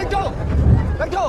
बैठो बैठो।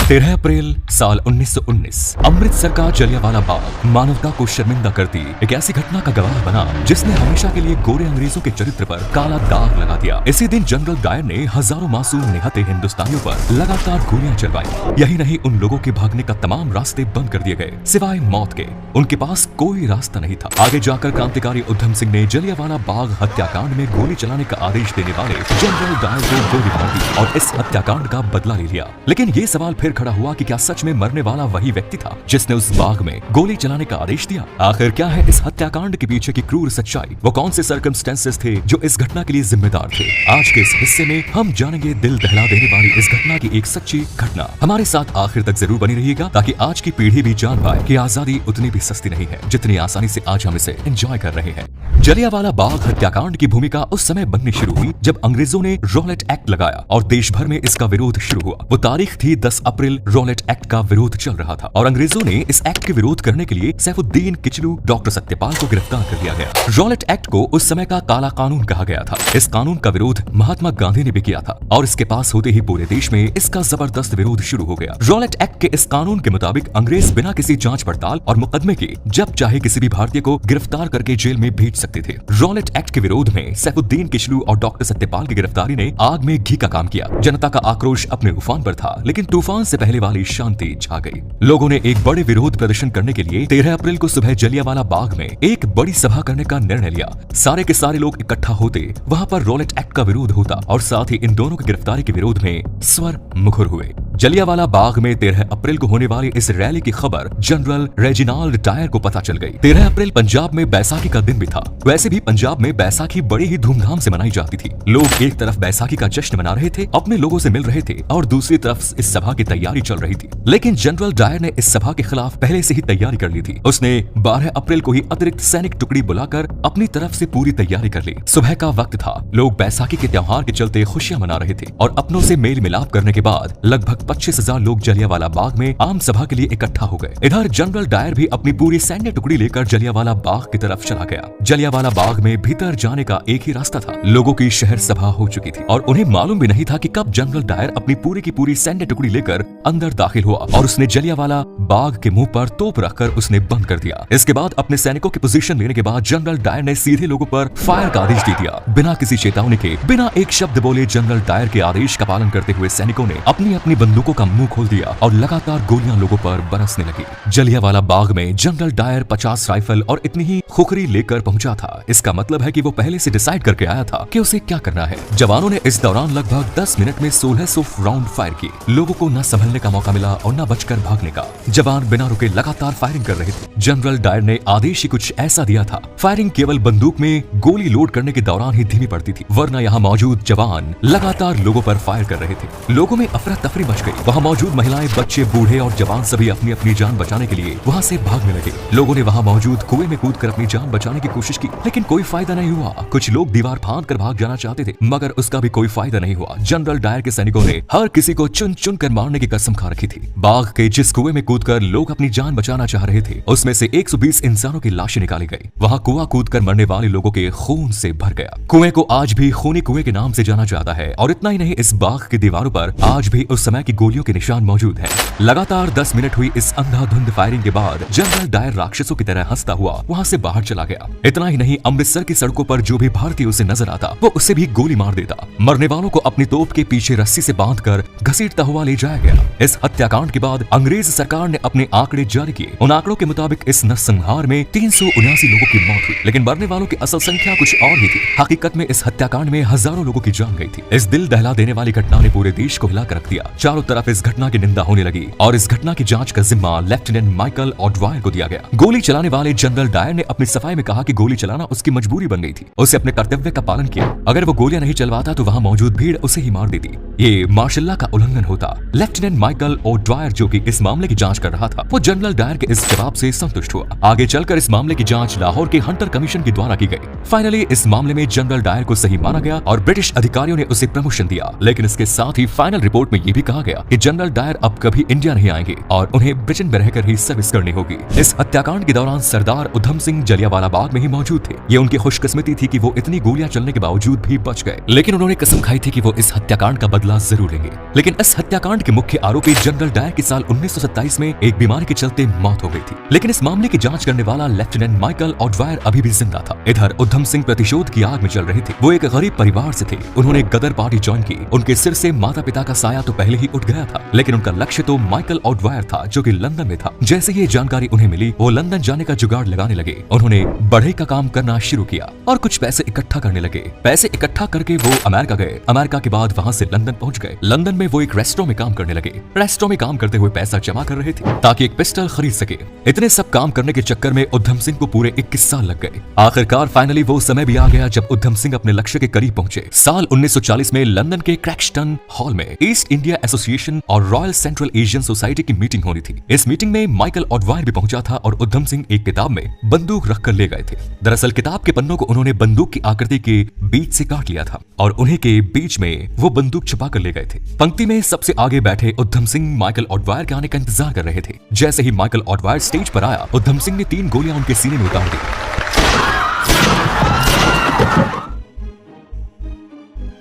13 अप्रैल साल 1919 अमृतसर का जलियांवाला बाग मानवता को शर्मिंदा करती एक ऐसी घटना का गवाह बना जिसने हमेशा के लिए गोरे अंग्रेजों के चरित्र पर काला दाग लगा दिया। इसी दिन जनरल डायर ने हजारों मासूम निहत्थे हिंदुस्तानियों पर लगातार गोलियां चलवाई। यही नहीं, उन लोगों के भागने का तमाम रास्ते बंद कर दिए गए सिवाय मौत के। उनके पास कोई रास्ता नहीं था। आगे जाकर क्रांतिकारी उधम सिंह ने जलियांवाला बाग हत्याकांड में गोली चलाने का आदेश देने वाले जनरल डायर को गोली मार दी और इस हत्याकांड का बदला ले लिया। लेकिन ये सवाल फिर खड़ा हुआ कि क्या सच में मरने वाला वही व्यक्ति था जिसने उस बाग में गोली चलाने का आदेश दिया? आखिर क्या है इस हत्याकांड के पीछे की क्रूर सच्चाई? वो कौन से सर्कमस्टेंसेस थे जो इस घटना के लिए जिम्मेदार थे? आज के इस हिस्से में हम जानेंगे दिल दहला देने वाली इस घटना की एक सच्ची घटना। हमारे साथ आखिर तक जरूर बनी रहिएगा ताकि आज की पीढ़ी भी जान पाए कि आजादी उतनी भी सस्ती नहीं है जितनी आसानी से आज हम इसे एंजॉय कर रहे हैं। जलियांवाला बाग हत्याकांड की भूमिका उस समय बननी शुरू हुई जब अंग्रेजों ने रॉलेट एक्ट लगाया और देश भर में इसका विरोध शुरू हुआ। वो तारीख थी 10 अप्रैल। रॉलेट एक्ट का विरोध चल रहा था और अंग्रेजों ने इस एक्ट के विरोध करने के लिए सैफुद्दीन किचलू, डॉक्टर सत्यपाल को गिरफ्तार कर लिया गया। रॉलेट एक्ट को उस समय का काला कानून कहा गया था। इस कानून का विरोध महात्मा गांधी ने भी किया था और इसके पास होते ही पूरे देश में इसका जबरदस्त विरोध शुरू हो गया। रॉलेट एक्ट के इस कानून के मुताबिक अंग्रेज बिना किसी जांच पड़ताल और मुकदमे के जब चाहे किसी भी भारतीय को गिरफ्तार करके जेल में भेज सकते थे। रॉलेट एक्ट के विरोध में सैफुद्दीन किचलू और डॉक्टर सत्यपाल की गिरफ्तारी ने आग में घी का काम किया। जनता का आक्रोश अपने उफान पर था, लेकिन तूफान से पहले वाली शांति छा गई। लोगों ने एक बड़े विरोध प्रदर्शन करने के लिए 13 अप्रैल को सुबह जलियांवाला बाग में एक बड़ी सभा करने का निर्णय लिया। सारे के सारे लोग इकट्ठा होते, वहां पर रॉलेट एक्ट का विरोध होता और साथ ही इन दोनों की गिरफ्तारी के विरोध में स्वर मुखर हुए। जलियांवाला बाग में 13 अप्रैल को होने वाली इस रैली की खबर जनरल रेजिनाल्ड डायर को पता चल गई। 13 अप्रैल पंजाब में बैसाखी का दिन भी था। वैसे भी पंजाब में बैसाखी बड़ी ही धूमधाम से मनाई जाती थी। लोग एक तरफ बैसाखी का जश्न मना रहे थे, अपने लोगों से मिल रहे थे और दूसरी तरफ इस सभा की तैयारी चल रही थी। लेकिन जनरल डायर ने इस सभा के खिलाफ पहले से ही तैयारी कर ली थी। उसने 12 अप्रैल को ही अतिरिक्त सैनिक टुकड़ी बुलाकर अपनी तरफ से पूरी तैयारी कर ली। सुबह का वक्त था। लोग बैसाखी के त्योहार के चलते खुशियां मना रहे थे और अपनों से मेल मिलाप करने के बाद लगभग 25,000 लोग जलियांवाला बाग में आम सभा के लिए इकट्ठा हो गए। इधर जनरल डायर भी अपनी पूरी सैन्य टुकड़ी लेकर जलियांवाला बाग की तरफ चला गया। जलियांवाला बाग में भीतर जाने का एक ही रास्ता था। लोगों की शहर सभा हो चुकी थी और उन्हें मालूम भी नहीं था कि कब जनरल डायर अपनी पूरी की पूरी सैन्य टुकड़ी लेकर अंदर दाखिल हुआ और उसने जलियांवाला बाग के मुंह पर तोप रखकर उसने बंद कर दिया। इसके बाद अपने सैनिकों की पोजीशन लेने के बाद जनरल डायर ने सीधे लोगों पर फायर का आदेश दे दिया। बिना किसी चेतावनी के, बिना एक शब्द बोले जनरल डायर के आदेश का पालन करते हुए सैनिकों ने अपनी अपनी बंदूकों का मुंह खोल दिया और लगातार गोलियां लोगों पर बरसने लगी। जलियांवाला बाग में जनरल डायर 50 राइफल और इतनी ही खुखरी लेकर पहुंचा था। इसका मतलब है कि वो पहले से डिसाइड करके आया था कि उसे क्या करना है। जवानों ने इस दौरान लगभग 10 मिनट में 1600 राउंड फायर किए। लोगों को न संभलने का मौका मिला और न बचकर भागने का। जवान बिना रुके लगातार फायरिंग कर रहे थे। जनरल डायर ने आदेश ही कुछ ऐसा दिया था। फायरिंग केवल बंदूक में गोली लोड करने के दौरान ही धीमी पड़ती थी, वरना यहाँ मौजूद जवान लगातार लोगों पर फायर कर रहे थे। लोगों में अफरा तफरी मच गई। वहाँ मौजूद महिलाएं, बच्चे, बूढ़े और जवान सभी अपनी अपनी जान बचाने के लिए वहाँ से भागने लगे। लोगों ने वहाँ मौजूद कुएं में कूदकर अपनी जान बचाने की कोशिश की, लेकिन कोई फायदा नहीं हुआ। कुछ लोग दीवार फांद कर भाग जाना चाहते थे, मगर उसका भी कोई फायदा नहीं हुआ। जनरल डायर के सैनिकों ने हर किसी को चुन चुन कर मारने की कसम खा रखी थी। बाग के जिस कुएं में कूदकर लोग अपनी जान बचाना चाह रहे थे, उसमें से 120 इंसानों की लाशें निकाली गई। वहाँ कुआं कूदकर मरने वाले लोगों के खून से भर गया। कुएं को आज भी खूनी कुएं के नाम से जाना जाता है और इतना ही नहीं, इस बाग की दीवारों पर आज भी उस समय की गोलियों के निशान मौजूद हैं। लगातार 10 मिनट हुई इस अंधाधुंध फायरिंग के बाद जनरल डायर राक्षसों की तरह हंसता हुआ वहाँ से बाहर चला गया। इतना ही नहीं, अमृतसर की सड़कों पर जो भी भारतीय उसे नजर आता वो उसे भी गोली मार देता। मरने वालों को अपनी तोप के पीछे रस्सी से बांधकर घसीटता हुआ ले जाया गया। इस हत्याकांड के बाद अंग्रेज सरकार ने अपने आंकड़े जारी किए। उन आंकड़ों के मुताबिक इस नरसंहार में 379 लोगों की मौत हुई, लेकिन मरने वालों की असल संख्या कुछ और ही थी। हकीकत में इस हत्याकांड में हजारों लोगों की जान गई थी। इस दिल दहला देने वाली घटना ने पूरे देश को हिलाकर रख दिया। चारों तरफ इस घटना की निंदा होने लगी और इस घटना की जांच का जिम्मा लेफ्टिनेंट माइकल ऑडवायर को दिया गया। गोली चलाने वाले जनरल डायर ने अपनी सफाई में कहा कि गोली चलाना उसकी मजबूरी बन गई थी। उसे अपने कर्तव्य का पालन किया। अगर वो गोलियां नहीं चलवाता तो वहाँ मौजूद भीड़ उसे ही मार देती। ये मार्शल लॉ का उल्लंघन होता। लेफ्टिनेंट माइकल ऑडवायर, जो कि इस मामले की जांच कर रहा था, वो जनरल डायर के इस जवाब से संतुष्ट हुआ। आगे चलकर इस मामले की जांच लाहौर के हंटर कमीशन के द्वारा की गई। फाइनली इस मामले में जनरल डायर को सही माना गया और ब्रिटिश अधिकारियों ने उसे प्रमोशन दिया। लेकिन इसके साथ ही फाइनल रिपोर्ट में ये भी कहा गया कि जनरल डायर अब कभी इंडिया नहीं आएंगे और उन्हें ब्रिटेन में रहकर ही सर्विस करनी होगी। इस हत्याकांड के दौरान सरदार उधम सिंह जलियांवाला बाग में ही मौजूद थे। ये उनकी खुशकिस्मती थी कि वो इतनी गोलियां चलने के बावजूद भी बच गए, लेकिन उन्होंने कसम खाई थी कि वो इस हत्याकांड का बदला जरूर लेंगे। लेकिन इस हत्याकांड के मुख्य आरोपी जनरल डायर की साल 1927 में एक बीमारी के चलते मौत हो गई थी। लेकिन इस मामले की जांच करने वाला लेफ्टिनेंट माइकल ऑडवायर अभी भी जिंदा था। इधर उधम सिंह प्रतिशोध की आग में चल रहे थे। वो एक गरीब परिवार से थे। उन्होंने गदर पार्टी ज्वाइन की। उनके सिर से माता पिता का साया तो पहले ही उठ गया था, लेकिन उनका लक्ष्य तो माइकल ऑडवायर था जो कि लंदन में था। जैसे ये जानकारी उन्हें मिली, वो लंदन जाने का जुगाड़ लगाने लगे। उन्होंने बढ़ई का काम करना शुरू किया और कुछ पैसे इकट्ठा करने लगे। पैसे इकट्ठा करके वो अमेरिका गए। अमेरिका के बाद वहाँ से लंदन पहुँच गए। लंदन में वो एक रेस्टोरेंट में काम करने लगे। रेस्टोरेंट में काम करते हुए पैसा जमा कर रहे थे ताकि एक पिस्टल खरीद सके। इतने सब काम करने के चक्कर में उधम सिंह को पूरे 21 साल लग गए। आखिरकार फाइनली वो समय भी आ गया जब उधम सिंह अपने लक्ष्य के करीब पहुंचे। साल 1940 में लंदन के क्रैक्सटन हॉल में ईस्ट इंडिया एसोसिएशन और रॉयल सेंट्रल एशियन सोसाइटी की मीटिंग होनी थी। इस मीटिंग में माइकल ऑडवायर भी पहुंचा था और उधम सिंह एक किताब में बंदूक रखकर ले गए थे। दरअसल किताब के पन्नों को उन्होंने बंदूक की आकृति के बीच से काट लिया था और उन्हीं के बीच में वो बंदूक छुपा कर ले गए थे। पंक्ति में सबसे आगे बैठे उधम सिंह माइकल ऑडवायर के आने का इंतजार कर रहे थे। जैसे ही माइकल ऑडवायर स्टेज पर आया, उधम सिंह ने 3 गोलियां उनके सीने में उतार दी।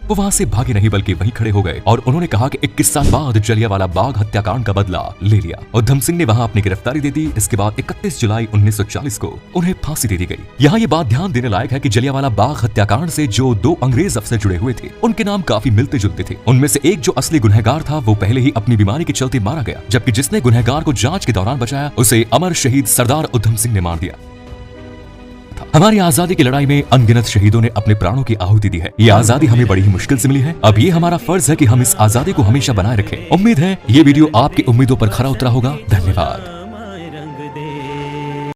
वो वहां से भागे नहीं बल्कि वहीं खड़े हो गए और उन्होंने कहा कि 21 साल बाद जलियांवाला बाग हत्याकांड का बदला ले लिया। उधम सिंह ने वहां अपनी गिरफ्तारी दे दी। इसके बाद 31 जुलाई 1940 को उन्हें फांसी दे दी गई। यहाँ ये बात ध्यान देने लायक है कि जलियांवाला बाग हत्याकांड से जो 2 अंग्रेज अफसर जुड़े हुए थे, उनके नाम काफी मिलते जुलते थे। उनमें से एक जो असली गुनहगार था वो पहले ही अपनी बीमारी के चलते मारा गया, जबकि जिसने गुनहगार को जांच के दौरान बचाया उसे अमर शहीद सरदार उधम सिंह ने मार दिया। हमारी आजादी की लड़ाई में अनगिनत शहीदों ने अपने प्राणों की आहुति दी है। ये आजादी हमें बड़ी ही मुश्किल से मिली है। अब ये हमारा फर्ज है कि हम इस आजादी को हमेशा बनाए रखें। उम्मीद है ये वीडियो आपकी उम्मीदों पर खरा उतरा होगा। धन्यवाद।